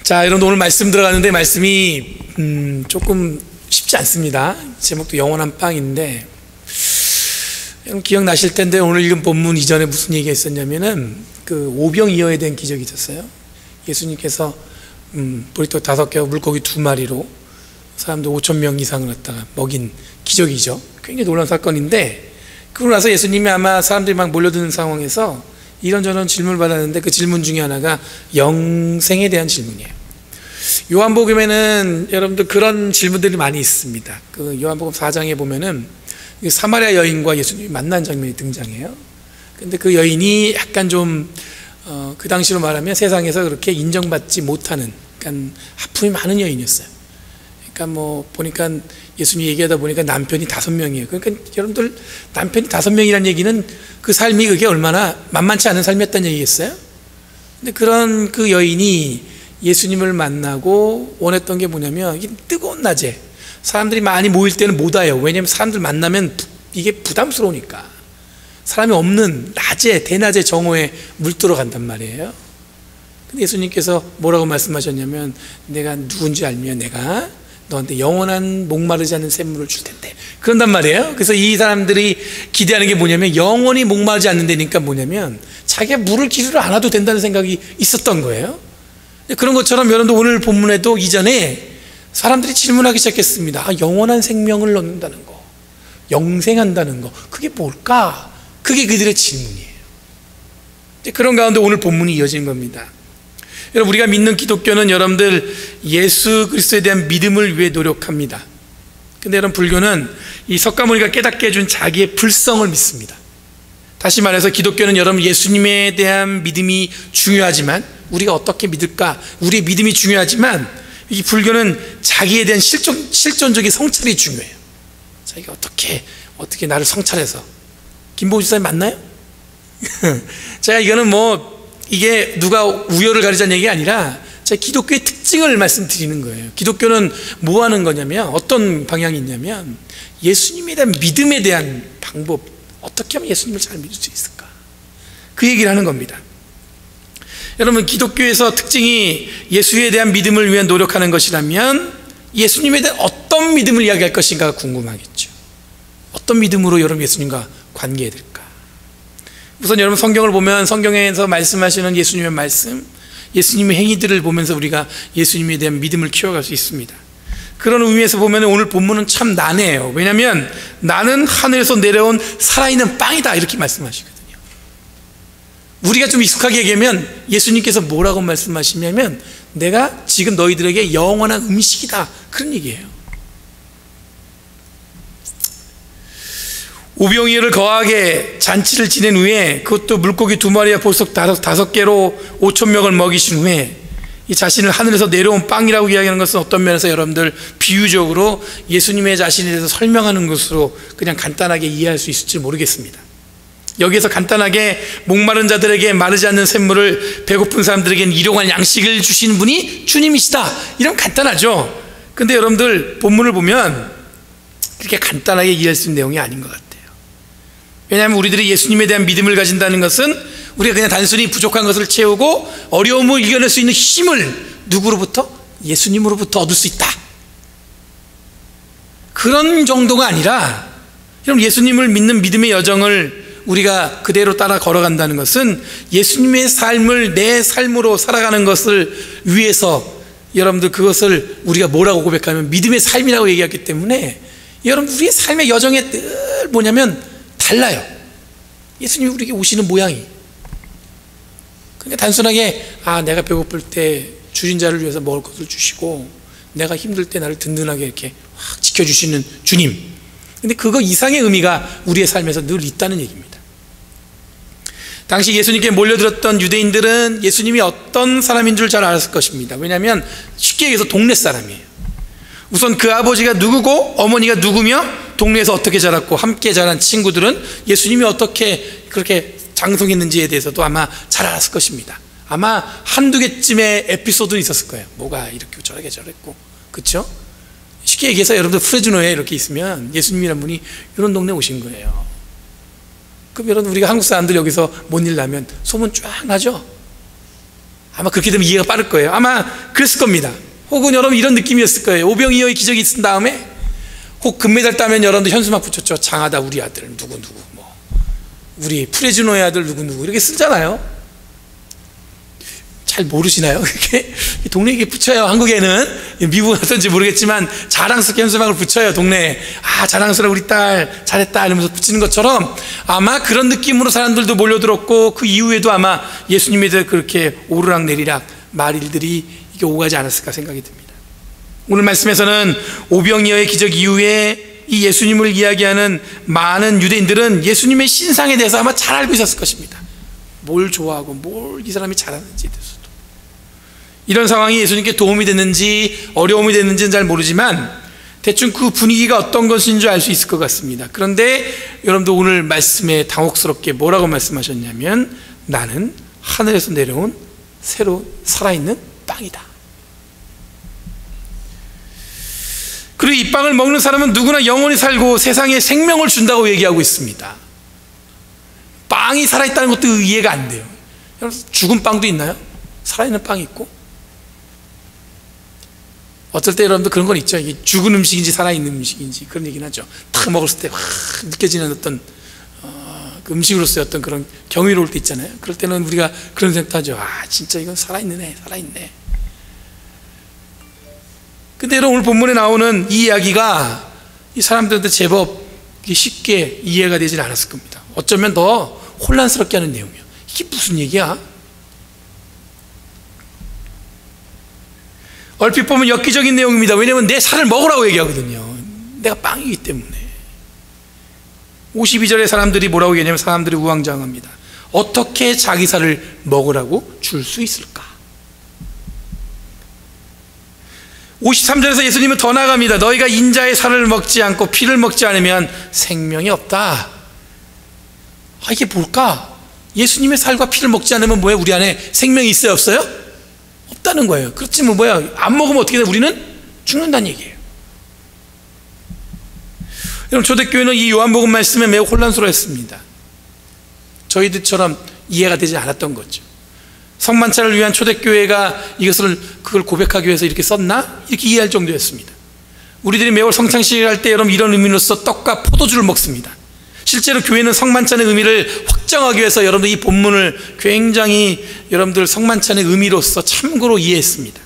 자, 여러분 오늘 말씀 들어가는데 말씀이 조금 쉽지 않습니다. 제목도 영원한 빵인데, 여러분 기억나실 텐데 오늘 읽은 본문 이전에 무슨 얘기가 있었냐면은 그 오병이어에 대한 기적이 있었어요. 예수님께서 보리떡 5개와 물고기 2마리로 사람들 5,000명 이상을 갖다가 먹인 기적이죠. 굉장히 놀라운 사건인데, 그러고 나서 예수님이 아마 사람들이 막 몰려드는 상황에서 이런저런 질문을 받았는데 그 질문 중에 하나가 영생에 대한 질문이에요. 요한복음에는 여러분들 그런 질문들이 많이 있습니다. 그 요한복음 4장에 보면은 사마리아 여인과 예수님이 만난 장면이 등장해요. 근데 그 여인이 약간 좀 그 당시로 말하면 세상에서 그렇게 인정받지 못하는, 그러니까 하품이 많은 여인이었어요. 그러니까 뭐 보니까 예수님이 얘기하다 보니까 남편이 5명이에요. 그러니까 여러분들 남편이 5명이라는 얘기는 그 삶이 그게 얼마나 만만치 않은 삶이었다는 얘기겠어요? 근데 그런 그 여인이 예수님을 만나고 원했던 게 뭐냐면, 이게 뜨거운 낮에 사람들이 많이 모일 때는 못 와요. 왜냐하면 사람들 만나면 이게 부담스러우니까. 사람이 없는 낮에, 대낮에 정오에 물들어 간단 말이에요. 근데 예수님께서 뭐라고 말씀하셨냐면, 내가 누군지 알면 내가 너한테 영원한 목마르지 않는 샘물을 줄 텐데, 그런단 말이에요. 그래서 이 사람들이 기대하는 게 뭐냐면, 영원히 목마르지 않는다니까 뭐냐면 자기가 물을 기르러 안 와도 된다는 생각이 있었던 거예요. 그런 것처럼 여러분도 오늘 본문에도 이전에 사람들이 질문하기 시작했습니다. 영원한 생명을 얻는다는 거, 영생한다는 거, 그게 뭘까? 그게 그들의 질문이에요. 그런 가운데 오늘 본문이 이어지는 겁니다. 여러분, 우리가 믿는 기독교는 여러분들 예수 그리스도에 대한 믿음을 위해 노력합니다. 근데 여러분, 불교는 이 석가모니가 깨닫게 해준 자기의 불성을 믿습니다. 다시 말해서 기독교는 여러분 예수님에 대한 믿음이 중요하지만, 우리가 어떻게 믿을까, 우리의 믿음이 중요하지만, 이 불교는 자기에 대한 실존적인 성찰이 중요해요. 자기가 어떻게 나를 성찰해서. 김보우 지사님 맞나요? 제가 이거는 이게 누가 우열을 가리자는 얘기가 아니라 제가 기독교의 특징을 말씀드리는 거예요. 기독교는 뭐 하는 거냐면, 어떤 방향이 있냐면, 예수님에 대한 믿음에 대한 방법, 어떻게 하면 예수님을 잘 믿을 수 있을까, 그 얘기를 하는 겁니다. 여러분, 기독교에서 특징이 예수에 대한 믿음을 위해 노력하는 것이라면 예수님에 대한 어떤 믿음을 이야기할 것인가가 궁금하겠죠. 어떤 믿음으로 여러분 예수님과 관계해야 될까? 우선 여러분 성경을 보면 성경에서 말씀하시는 예수님의 말씀, 예수님의 행위들을 보면서 우리가 예수님에 대한 믿음을 키워갈 수 있습니다. 그런 의미에서 보면 오늘 본문은 참 난해해요. 왜냐하면 나는 하늘에서 내려온 살아있는 빵이다, 이렇게 말씀하시거든요. 우리가 좀 익숙하게 얘기하면 예수님께서 뭐라고 말씀하시냐면, 내가 지금 너희들에게 영원한 음식이다, 그런 얘기예요. 오병이어를 거하게 잔치를 지낸 후에, 그것도 물고기 2마리와 보석 5개로 5,000명을 먹이신 후에 이 자신을 하늘에서 내려온 빵이라고 이야기하는 것은 어떤 면에서 여러분들 비유적으로 예수님의 자신에 대해서 설명하는 것으로 그냥 간단하게 이해할 수 있을지 모르겠습니다. 여기에서 간단하게 목마른 자들에게 마르지 않는 샘물을, 배고픈 사람들에게는 일용할 양식을 주시는 분이 주님이시다, 이러면 간단하죠. 근데 여러분들 본문을 보면 그렇게 간단하게 이해할 수 있는 내용이 아닌 것 같아요. 왜냐하면 우리들이 예수님에 대한 믿음을 가진다는 것은 우리가 그냥 단순히 부족한 것을 채우고 어려움을 이겨낼 수 있는 힘을 누구로부터? 예수님으로부터 얻을 수 있다, 그런 정도가 아니라, 여러분 예수님을 믿는 믿음의 여정을 우리가 그대로 따라 걸어간다는 것은 예수님의 삶을 내 삶으로 살아가는 것을 위해서, 여러분들 그것을 우리가 뭐라고 고백하면 믿음의 삶이라고 얘기했기 때문에, 여러분 우리의 삶의 여정에 늘 뭐냐면 달라요. 예수님이 우리에게 오시는 모양이. 그러니까 단순하게 내가 배고플 때 주신 자를 위해서 먹을 것을 주시고, 내가 힘들 때 나를 든든하게 이렇게 확 지켜주시는 주님. 근데 그거 이상의 의미가 우리의 삶에서 늘 있다는 얘기입니다. 당시 예수님께 몰려들었던 유대인들은 예수님이 어떤 사람인 줄 잘 알았을 것입니다. 왜냐하면 쉽게 얘기해서 동네 사람이에요. 우선 그 아버지가 누구고 어머니가 누구며 동네에서 어떻게 자랐고 함께 자란 친구들은 예수님이 어떻게 그렇게 장성했는지에 대해서도 아마 잘 알았을 것입니다. 아마 한두 개쯤의 에피소드는 있었을 거예요. 뭐가 이렇게 저렇게 저랬고, 그렇죠? 쉽게 얘기해서 여러분들 프레즈노에 이렇게 있으면 예수님이란 분이 이런 동네에 오신 거예요. 그럼 여러분 우리가 한국 사람들 여기서 뭔 일 나면 소문 쫙 나죠? 아마 그렇게 되면 이해가 빠를 거예요. 아마 그랬을 겁니다. 혹은 여러분 이런 느낌이었을 거예요. 오병이어의 기적이 있은 다음에 혹 금메달 따면 여러분도 현수막 붙였죠. 장하다 우리 아들 누구 뭐 우리 프레즈노의 아들 누구 이렇게 쓰잖아요. 잘 모르시나요? 동네에 붙여요. 한국에는, 미국은 어떤지 모르겠지만 자랑스럽게 현수막을 붙여요. 동네에. 아, 자랑스러워 우리 딸 잘했다 이러면서 붙이는 것처럼 아마 그런 느낌으로 사람들도 몰려들었고, 그 이후에도 아마 예수님에 대해 그렇게 오르락내리락 말일들이 이게 오가지 않았을까 생각이 듭니다. 오늘 말씀에서는 오병이어의 기적 이후에 이 예수님을 이야기하는 많은 유대인들은 예수님의 신상에 대해서 아마 잘 알고 있었을 것입니다. 뭘 좋아하고 뭘 이 사람이 잘하는지에 대해서도. 이런 상황이 예수님께 도움이 됐는지 어려움이 됐는지는 잘 모르지만 대충 그 분위기가 어떤 것인 줄 알 수 있을 것 같습니다. 그런데 여러분도 오늘 말씀에 당혹스럽게 뭐라고 말씀하셨냐면, 나는 하늘에서 내려온 새로 살아있는 빵이다. 그리고 이 빵을 먹는 사람은 누구나 영원히 살고 세상에 생명을 준다고 얘기하고 있습니다. 빵이 살아있다는 것도 이해가 안 돼요. 죽은 빵도 있나요? 살아있는 빵이 있고? 어떨 때 여러분들 그런 건 있죠. 이게 죽은 음식인지 살아있는 음식인지 그런 얘기는 하죠. 딱 먹었을 때 확 느껴지는 어떤 그 음식으로서의 어떤 그런 경이로울 때 있잖아요. 그럴 때는 우리가 그런 생각도 하죠. 아, 진짜 이건 살아있네. 근데 여러분, 오늘 본문에 나오는 이 이야기가 이 사람들한테 제법 쉽게 이해가 되질 않았을 겁니다. 어쩌면 더 혼란스럽게 하는 내용이에요. 이게 무슨 얘기야? 얼핏 보면 엽기적인 내용입니다. 왜냐하면 내 살을 먹으라고 얘기하거든요. 내가 빵이기 때문에. 52절에 사람들이 뭐라고 얘기하냐면, 사람들이 우왕좌왕합니다. 어떻게 자기 살을 먹으라고 줄 수 있을까? 53절에서 예수님은 더 나아갑니다. 너희가 인자의 살을 먹지 않고 피를 먹지 않으면 생명이 없다. 아, 이게 뭘까? 예수님의 살과 피를 먹지 않으면 뭐예요? 우리 안에 생명이 있어요, 없어요? 없다는 거예요. 그렇지만 뭐야, 안 먹으면 어떻게 돼? 우리는 죽는다는 얘기예요. 여러분, 초대교회는 이 요한복음 말씀에 매우 혼란스러웠습니다. 저희들처럼 이해가 되지 않았던 거죠. 성만찬을 위한 초대교회가 그걸 고백하기 위해서 이렇게 썼나? 이렇게 이해할 정도였습니다. 우리들이 매월 성찬식을 할 때 여러분 이런 의미로서 떡과 포도주를 먹습니다. 실제로 교회는 성만찬의 의미를 확정하기 위해서 여러분들 이 본문을 굉장히 여러분들 성만찬의 의미로서 참고로 이해했습니다.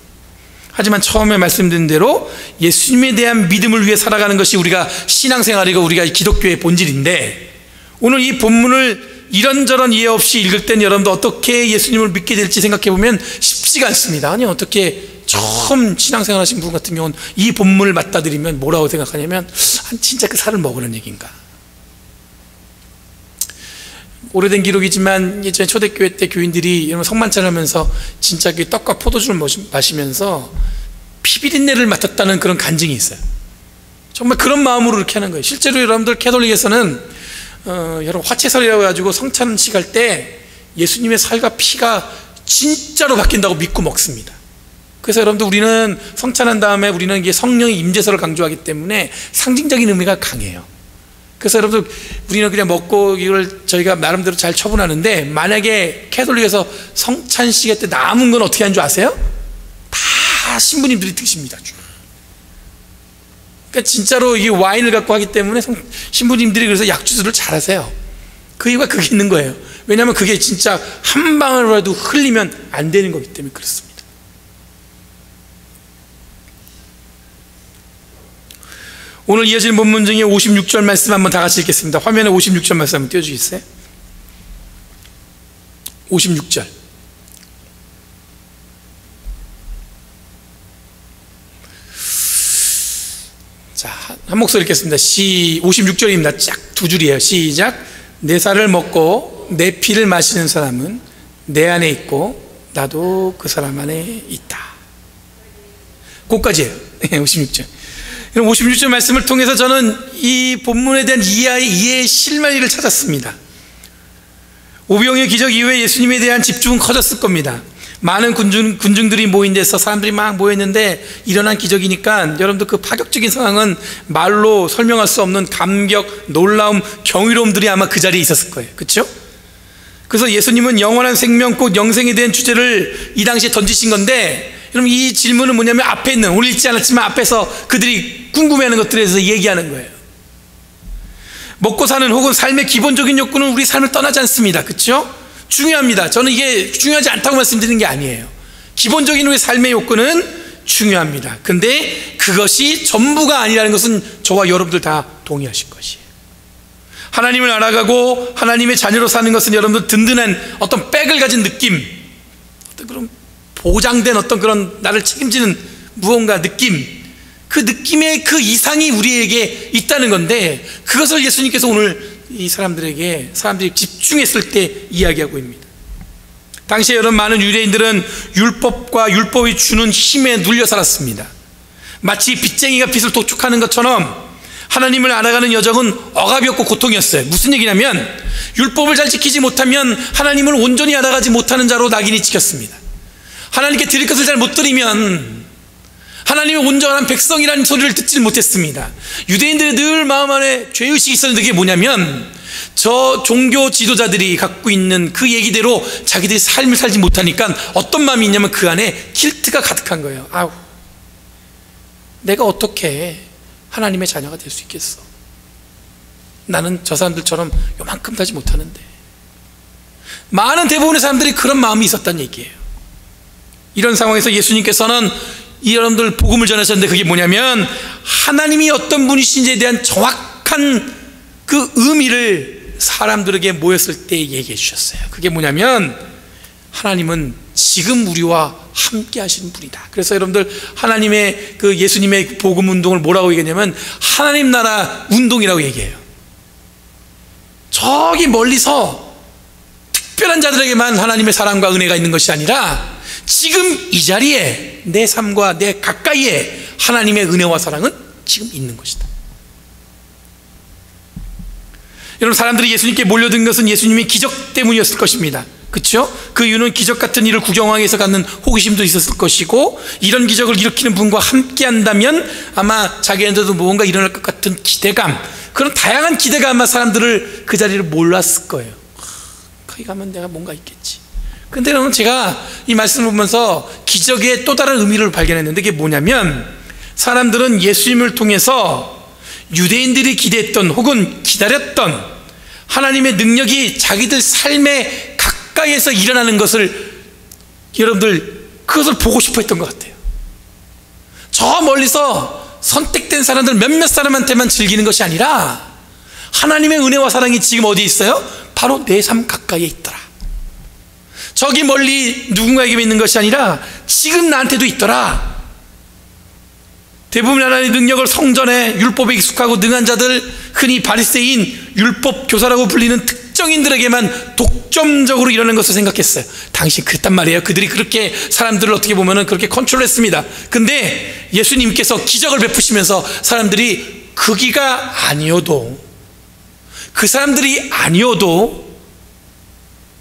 하지만 처음에 말씀드린 대로 예수님에 대한 믿음을 위해 살아가는 것이 우리가 신앙생활이고 우리가 기독교의 본질인데, 오늘 이 본문을 이런저런 이해 없이 읽을 땐 여러분들 어떻게 예수님을 믿게 될지 생각해 보면 쉽지가 않습니다. 아니, 어떻게 처음 신앙생활 하신 분 같은 경우는 이 본문을 맞닥뜨리면 뭐라고 생각하냐면, 진짜 그 살을 먹으라는 얘기인가? 오래된 기록이지만 예전에 초대교회 때 교인들이 이런 성만찬을 하면서 진짜 그 떡과 포도주를 마시면서 피비린내를 맡았다는 그런 간증이 있어요. 정말 그런 마음으로 이렇게 하는 거예요. 실제로 여러분들 캐톨릭에서는 여러분 화채설이라고 해가지고 성찬식 할 때 예수님의 살과 피가 진짜로 바뀐다고 믿고 먹습니다. 그래서 여러분들 우리는 성찬한 다음에 우리는 이게 성령의 임재설을 강조하기 때문에 상징적인 의미가 강해요. 그래서 여러분들 우리는 그냥 먹고 이걸 저희가 나름대로 잘 처분하는데, 만약에 캐톨릭에서 성찬식 때 남은 건 어떻게 하는 줄 아세요? 다 신부님들이 드십니다. 그러니까 진짜로 이 와인을 갖고 하기 때문에 신부님들이 그래서 약주술을 잘하세요. 그 이유가 그게 있는 거예요. 왜냐하면 그게 진짜 한 방울이라도 흘리면 안 되는 거기 때문에 그렇습니다. 오늘 이어지는 본문 중에 56절 말씀 한번 다 같이 읽겠습니다. 화면에 56절 말씀 한번 띄워주시겠어요? 56절. 자, 한 목소리 읽겠습니다. 56절입니다. 쫙 두 줄이에요. 시작. 내 살을 먹고 내 피를 마시는 사람은 내 안에 있고 나도 그 사람 안에 있다. 그것까지예요. 56절. 56절 말씀을 통해서 저는 이 본문에 대한 이해의 실마리를 찾았습니다. 오병이어 기적 이후에 예수님에 대한 집중은 커졌을 겁니다. 많은 군중들이 모인 데서 사람들이 막 모였는데 일어난 기적이니까 여러분들 그 파격적인 상황은 말로 설명할 수 없는 감격, 놀라움, 경이로움들이 아마 그 자리에 있었을 거예요. 그렇죠? 그래서 예수님은 영원한 생명, 곧 영생에 대한 주제를 이 당시에 던지신 건데, 여러분 이 질문은 뭐냐면 앞에 있는, 오늘 읽지 않았지만 앞에서 그들이 궁금해하는 것들에 대해서 얘기하는 거예요. 먹고 사는 혹은 삶의 기본적인 욕구는 우리 삶을 떠나지 않습니다. 그렇죠? 중요합니다. 저는 이게 중요하지 않다고 말씀드리는 게 아니에요. 기본적인 우리 삶의 욕구는 중요합니다. 근데 그것이 전부가 아니라는 것은 저와 여러분들 다 동의하실 것이에요. 하나님을 알아가고 하나님의 자녀로 사는 것은 여러분들 든든한 어떤 백을 가진 느낌, 어떤 그런 보장된 어떤 그런 나를 책임지는 무언가 느낌, 그 느낌의 그 이상이 우리에게 있다는 건데, 그것을 예수님께서 오늘 이 사람들이 집중했을 때 이야기하고 있습니다. 당시에 여러분 많은 유대인들은 율법과 율법이 주는 힘에 눌려 살았습니다. 마치 빚쟁이가 빚을 도축하는 것처럼 하나님을 알아가는 여정은 억압이었고 고통이었어요. 무슨 얘기냐면 율법을 잘 지키지 못하면 하나님을 온전히 알아가지 못하는 자로 낙인이 찍혔습니다. 하나님께 드릴 것을 잘 못 드리면 하나님의 온전한 백성이라는 소리를 듣지 못했습니다. 유대인들의 늘 마음 안에 죄의식이 있었는데, 그게 뭐냐면 저 종교 지도자들이 갖고 있는 그 얘기대로 자기들이 삶을 살지 못하니까 어떤 마음이 있냐면 그 안에 길트가 가득한 거예요. 아우, 내가 어떻게 하나님의 자녀가 될 수 있겠어? 나는 저 사람들처럼 요만큼 하지 못하는데. 많은 대부분의 사람들이 그런 마음이 있었다는 얘기예요. 이런 상황에서 예수님께서는 이 여러분들 복음을 전하셨는데, 그게 뭐냐면 하나님이 어떤 분이신지에 대한 정확한 그 의미를 사람들에게 모였을 때 얘기해 주셨어요. 그게 뭐냐면 하나님은 지금 우리와 함께 하시는 분이다. 그래서 여러분들 하나님의 그 예수님의 복음 운동을 뭐라고 얘기하냐면 하나님 나라 운동이라고 얘기해요. 저기 멀리서 특별한 자들에게만 하나님의 사랑과 은혜가 있는 것이 아니라 지금 이 자리에 내 삶과 내 가까이에 하나님의 은혜와 사랑은 지금 있는 것이다. 여러분, 사람들이 예수님께 몰려든 것은 예수님의 기적 때문이었을 것입니다. 그렇죠? 그 이유는 기적 같은 일을 구경하기 위해서 갖는 호기심도 있었을 것이고, 이런 기적을 일으키는 분과 함께 한다면 아마 자기한테도 무언가 일어날 것 같은 기대감, 그런 다양한 기대가 아마 사람들을 그 자리를 몰랐을 거예요. 거기 가면 내가 뭔가 있겠지. 근데 여러분, 제가 이 말씀을 보면서 기적의 또 다른 의미를 발견했는데, 그게 뭐냐면 사람들은 예수님을 통해서 유대인들이 기대했던 혹은 기다렸던 하나님의 능력이 자기들 삶에 가까이에서 일어나는 것을, 여러분들 그것을 보고 싶어 했던 것 같아요. 저 멀리서 선택된 사람들 몇몇 사람한테만 즐기는 것이 아니라 하나님의 은혜와 사랑이 지금 어디에 있어요? 바로 내 삶 가까이에 있더라. 저기 멀리 누군가에게 있는 것이 아니라 지금 나한테도 있더라. 대부분 하나님의 능력을 성전에 율법에 익숙하고 능한 자들, 흔히 바리새인, 율법 교사라고 불리는 특정인들에게만 독점적으로 일어나는 것을 생각했어요. 당시 그랬단 말이에요. 그들이 그렇게 사람들을 어떻게 보면은 그렇게 컨트롤했습니다. 근데 예수님께서 기적을 베푸시면서 사람들이 그 기가 아니어도, 그 사람들이 아니어도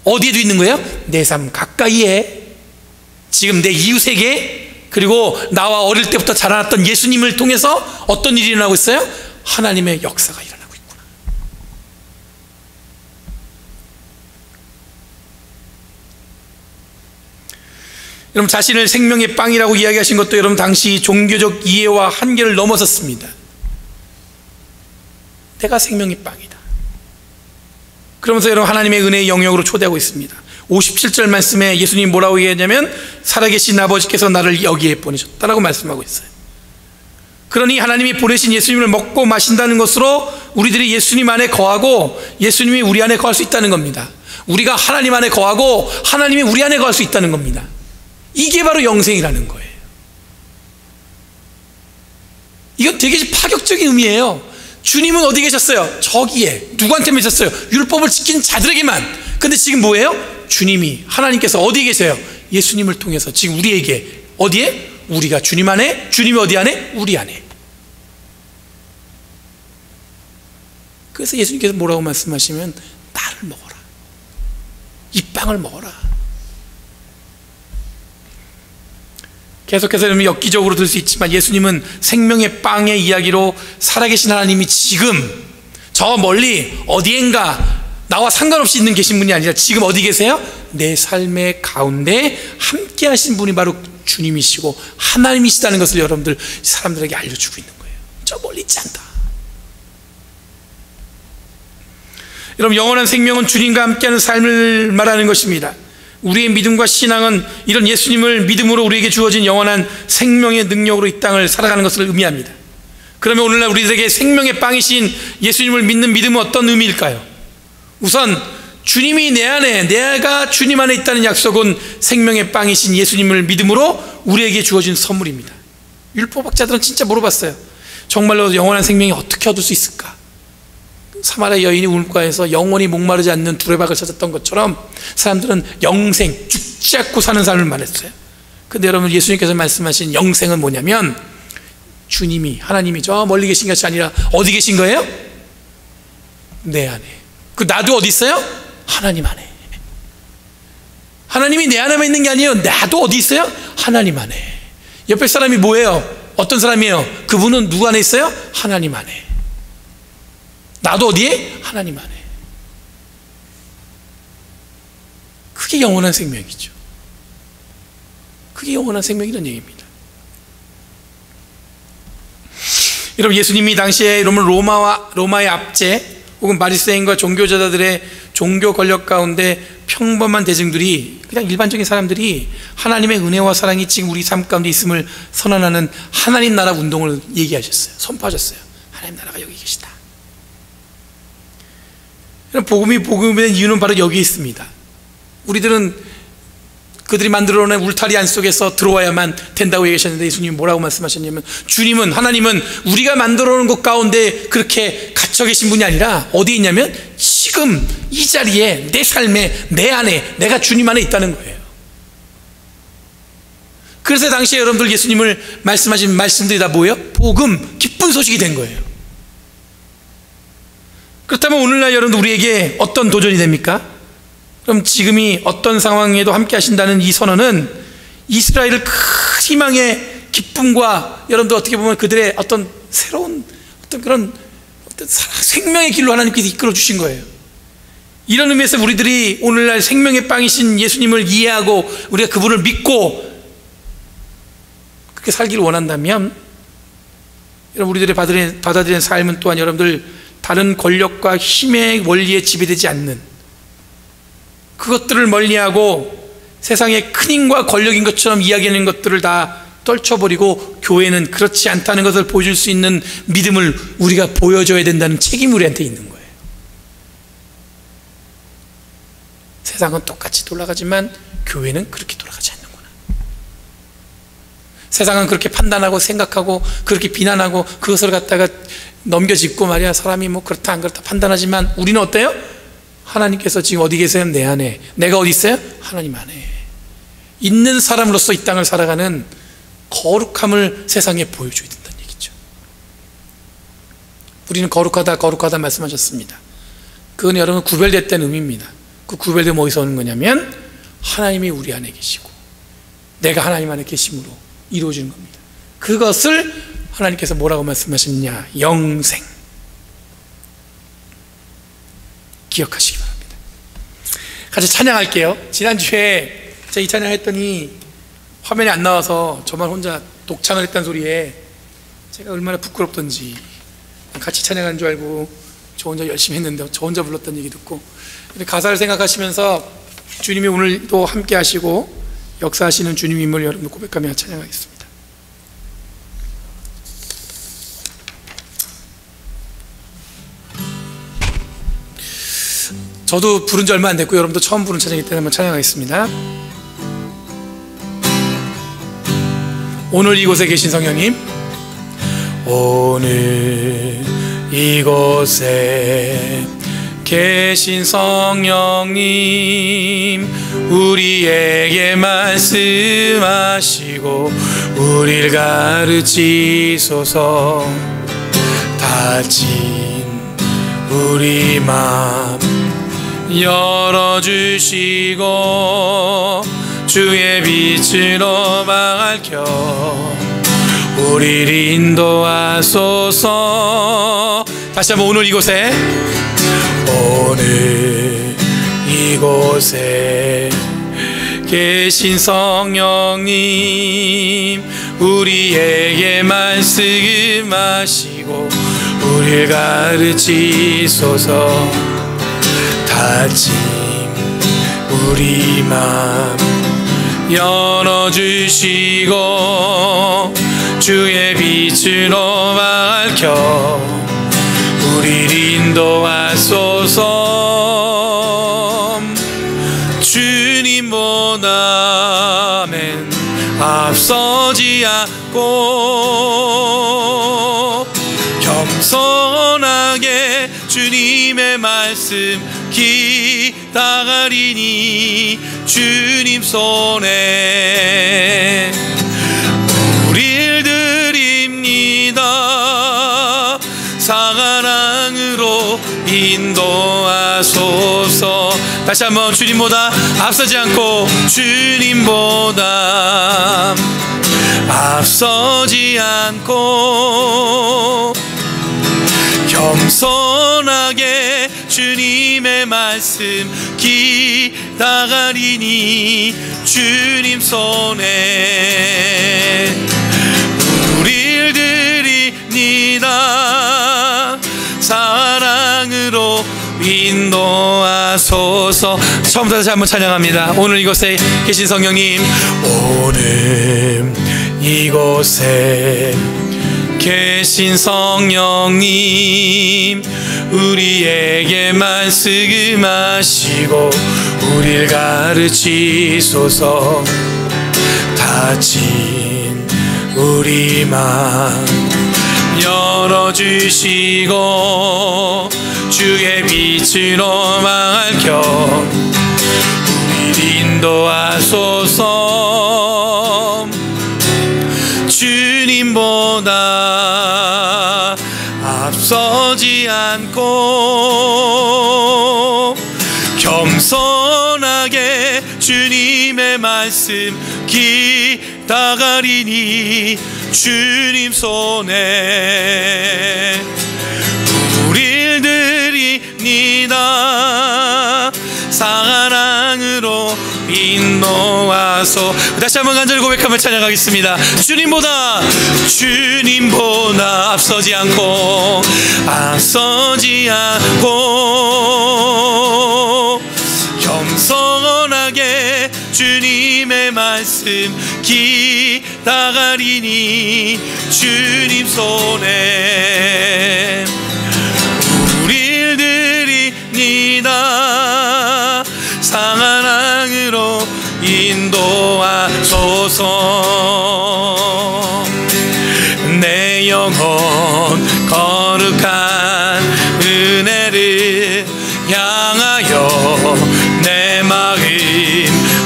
어디에도 있는 거예요? 내 삶 가까이에, 지금 내 이웃에게, 그리고 나와 어릴 때부터 자라났던 예수님을 통해서 어떤 일이 일어나고 있어요? 하나님의 역사가 일어나고 있구나. 여러분, 자신을 생명의 빵이라고 이야기하신 것도 여러분 당시 종교적 이해와 한계를 넘어섰습니다. 내가 생명의 빵이다. 그러면서 여러분 하나님의 은혜의 영역으로 초대하고 있습니다. 57절 말씀에 예수님이 뭐라고 얘기하냐면 살아계신 아버지께서 나를 여기에 보내셨다라고 말씀하고 있어요. 그러니 하나님이 보내신 예수님을 먹고 마신다는 것으로 우리들이 예수님 안에 거하고 예수님이 우리 안에 거할 수 있다는 겁니다. 우리가 하나님 안에 거하고 하나님이 우리 안에 거할 수 있다는 겁니다. 이게 바로 영생이라는 거예요. 이건 되게 파격적인 의미예요. 주님은 어디 계셨어요? 저기에. 누구한테 계셨어요? 율법을 지킨 자들에게만. 근데 지금 뭐예요? 주님이, 하나님께서 어디에 계세요? 예수님을 통해서 지금 우리에게, 어디에? 우리가 주님 안에, 주님이 어디 안에? 우리 안에. 그래서 예수님께서 뭐라고 말씀하시면 나를 먹어라, 이 빵을 먹어라. 계속해서 여러분 엽기적으로 들 수 있지만 예수님은 생명의 빵의 이야기로 살아계신 하나님이 지금 저 멀리 어디엔가 나와 상관없이 있는 계신 분이 아니라 지금 어디 계세요? 내 삶의 가운데 함께 하신 분이 바로 주님이시고 하나님이시다는 것을 여러분들 사람들에게 알려주고 있는 거예요. 저 멀리 있지 않다. 여러분, 영원한 생명은 주님과 함께하는 삶을 말하는 것입니다. 우리의 믿음과 신앙은 이런 예수님을 믿음으로 우리에게 주어진 영원한 생명의 능력으로 이 땅을 살아가는 것을 의미합니다. 그러면 오늘날 우리들에게 생명의 빵이신 예수님을 믿는 믿음은 어떤 의미일까요? 우선 주님이 내 안에, 내가 주님 안에 있다는 약속은 생명의 빵이신 예수님을 믿음으로 우리에게 주어진 선물입니다. 율법학자들은 진짜 물어봤어요. 정말로 영원한 생명이 어떻게 얻을 수 있을까? 사마리아 여인이 우물가에서 영원히 목마르지 않는 두레박을 찾았던 것처럼 사람들은 영생, 죽지 않고 사는 삶을 말했어요. 근데 여러분, 예수님께서 말씀하신 영생은 뭐냐면 주님이, 하나님이 저 멀리 계신 것이 아니라 어디 계신 거예요? 내 안에. 그 나도 어디 있어요? 하나님 안에. 하나님이 내 안에 있는 게 아니에요. 나도 어디 있어요? 하나님 안에. 옆에 사람이 뭐예요? 어떤 사람이에요? 그분은 누구 안에 있어요? 하나님 안에. 나도 어디에? 하나님 안에. 그게 영원한 생명이죠. 그게 영원한 생명이라는 얘기입니다. 여러분, 예수님이 당시에 로마의 압제 혹은 바리새인과 종교자들의 종교 권력 가운데 평범한 대중들이, 그냥 일반적인 사람들이 하나님의 은혜와 사랑이 지금 우리 삶 가운데 있음을 선언하는 하나님 나라 운동을 얘기하셨어요. 선포하셨어요. 하나님 나라가 여기 계시다. 복음이 된 이유는 바로 여기에 있습니다. 우리들은 그들이 만들어낸 울타리 안 속에서 들어와야만 된다고 얘기하셨는데, 예수님이 뭐라고 말씀하셨냐면, 주님은, 하나님은 우리가 만들어놓은 것 가운데 그렇게 갇혀 계신 분이 아니라 어디에 있냐면 지금 이 자리에, 내 삶에, 내 안에, 내가 주님 안에 있다는 거예요. 그래서 당시에 여러분들 예수님을 말씀하신 말씀들이 다 뭐예요? 복음, 기쁜 소식이 된 거예요. 그렇다면 오늘날 여러분, 우리에게 어떤 도전이 됩니까? 그럼 지금이 어떤 상황에도 함께 하신다는 이 선언은 이스라엘을 큰 희망의 기쁨과, 여러분들 어떻게 보면 그들의 어떤 새로운 그런 생명의 길로 하나님께서 이끌어 주신 거예요. 이런 의미에서 우리들이 오늘날 생명의 빵이신 예수님을 이해하고 우리가 그분을 믿고 그렇게 살기를 원한다면, 여러분, 우리들이 받아들이는 삶은 또한 여러분들 다른 권력과 힘의 원리에 지배되지 않는, 그것들을 멀리하고 세상의 큰 힘과 권력인 것처럼 이야기하는 것들을 다 떨쳐버리고 교회는 그렇지 않다는 것을 보여줄 수 있는 믿음을 우리가 보여줘야 된다는 책임이 우리한테 있는 거예요. 세상은 똑같이 돌아가지만 교회는 그렇게 돌아가지 않는구나. 세상은 그렇게 판단하고 생각하고 그렇게 비난하고 그것을 갖다가 넘겨짚고 말이야, 사람이 뭐 그렇다 안 그렇다 판단하지만 우리는 어때요? 하나님께서 지금 어디 계세요? 내 안에. 내가 어디 있어요? 하나님 안에 있는 사람으로서 이 땅을 살아가는 거룩함을 세상에 보여줘야 된다는 얘기죠. 우리는 거룩하다 말씀하셨습니다. 그건 여러분 구별됐다는 의미입니다. 그 구별됨이 어디서 오는 거냐면 하나님이 우리 안에 계시고 내가 하나님 안에 계심으로 이루어지는 겁니다. 그것을 하나님께서 뭐라고 말씀하셨냐? 영생. 기억하시기 바랍니다. 같이 찬양할게요. 지난주에 제가 이 찬양했더니 화면이 안 나와서 저만 혼자 독창을 했다는 소리에 제가 얼마나 부끄럽던지, 같이 찬양하는 줄 알고 저 혼자 열심히 했는데 저 혼자 불렀던 얘기 듣고, 가사를 생각하시면서 주님이 오늘도 함께 하시고 역사하시는 주님임을 여러분 고백하며 찬양하겠습니다. 저도 부른 지 얼마 안 됐고 여러분도 처음 부른 찬양이기 때문에 한번 찬양하겠습니다. 오늘 이곳에 계신 성령님, 오늘 이곳에 계신 성령님, 우리에게 말씀하시고 우리를 가르치소서. 닫힌 우리 맘 열어주시고 주의 빛으로 밝혀 우리를 인도하소서. 다시 한번 오늘 이곳에, 오늘 이곳에 계신 성령님, 우리에게 말씀하시고 우리를 가르치소서. 다짐 우리 맘 열어주시고 주의 빛으로 밝혀 우리를 인도하소서. 주님보다 앞서지 않고 겸손하게 주님의 말씀 기다리니 주님 손에 우릴 드립니다. 사랑으로 인도하소서. 다시 한번 주님보다 앞서지 않고 주님보다 앞서지 않고 겸손하게 주님의 말씀 기다리니 주님 손에 우릴 드립니다. 사랑으로 인도하소서. 처음부터 다시 한번 찬양합니다. 오늘 이곳에 계신 성령님, 오늘 이곳에 계신 성령님, 우리에게 말씀하시고 우리를 가르치소서. 다친 우리 맘 열어주시고 주의 빛으로 밝혀 우리를 인도하소서. 주님보다 앞서지 않고 겸손하게 주님의 말씀 기다리니 주님 손에 우릴 드립니다. 사랑으로 인도하소. 다시 한번 간절히 고백하며 찬양하겠습니다. 주님보다 앞서지 않고 겸손하게 주님의 말씀 기다리니 주님 손에 우릴 드립니다. 사랑으로 인도하소서. 내 영혼 거룩한 은혜를 향하여 내 마음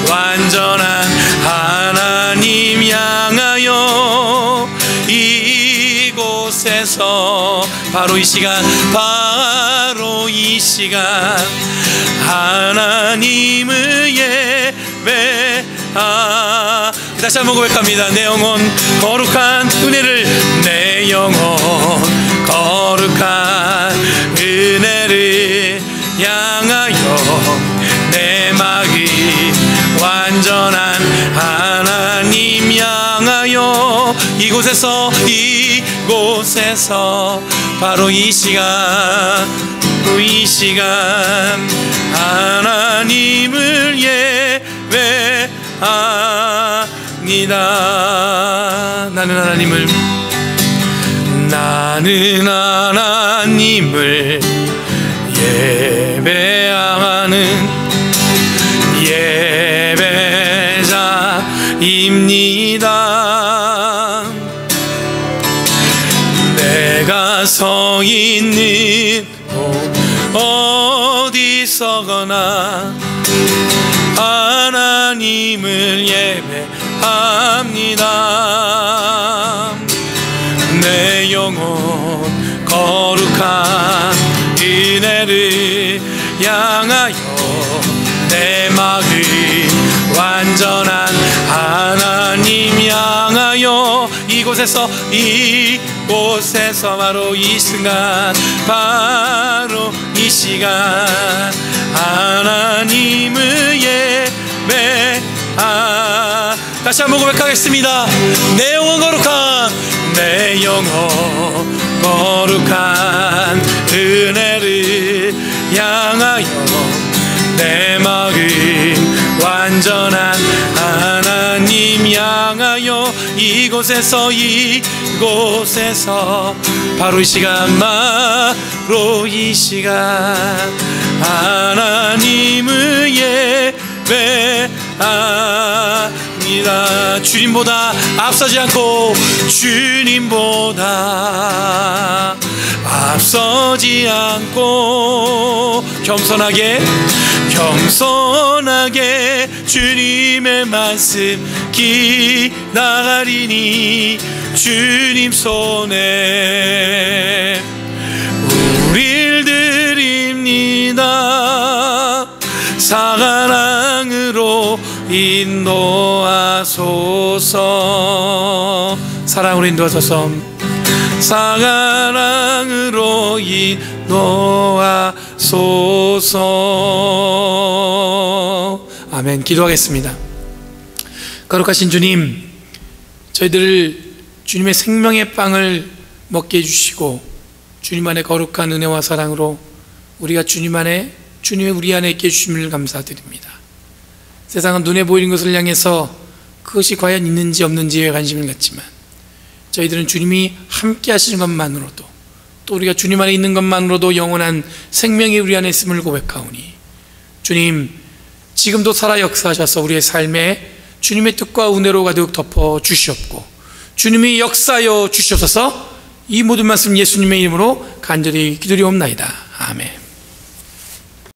완전한 하나님 향하여 이곳에서 바로 이 시간 하나님을 예배하. 다시 한번 고백합니다. 내 영혼 거룩한 은혜를, 내 영혼 거룩한 은혜를 향하여 내 마음 완전한 하나님 향하여 이곳에서 바로 이 시간 하나님을 예배합니다. 나는 하나님을 예배하는 예배자입니다. 내가 서 있는 어디서거나 하나님을 예배합니다. 내 영혼 거룩한 은혜를 향하여 내 마음 완전한 하나님 향하여 향하여 이곳에서 바로 이 순간, 바로 이 시간 하나님을 예배. 다시 한번 고백하겠습니다. 내 영혼 거룩한, 내 영혼 거룩한 은혜를 향하여 내 마음 완전한 하나님 향하여 이곳에서 바로 이 시간, 바로 이 시간 하나님을 예배합니다. 주님보다 앞서지 않고, 주님보다 앞서지 않고 겸손하게 주님의 말씀 기다리니 주님 손에 우릴 드립니다. 사랑으로 인도하소서. 사랑으로 인도하소서. 사랑으로 인도하소서. 아멘. 기도하겠습니다. 거룩하신 주님, 저희들을 주님의 생명의 빵을 먹게 해주시고 주님 안에 거룩한 은혜와 사랑으로 우리가 주님의 우리 안에 있게 해주심을 감사드립니다. 세상은 눈에 보이는 것을 향해서 그것이 과연 있는지 없는지에 관심을 갖지만 저희들은 주님이 함께 하시는 것만으로도, 또 우리가 주님 안에 있는 것만으로도 영원한 생명이 우리 안에 있음을 고백하오니, 주님 지금도 살아 역사하셔서 우리의 삶에 주님의 뜻과 은혜로 가득 덮어 주시옵고 주님이 역사하여 주시옵소서. 이 모든 말씀 예수님의 이름으로 간절히 기도리옵나이다. 아멘.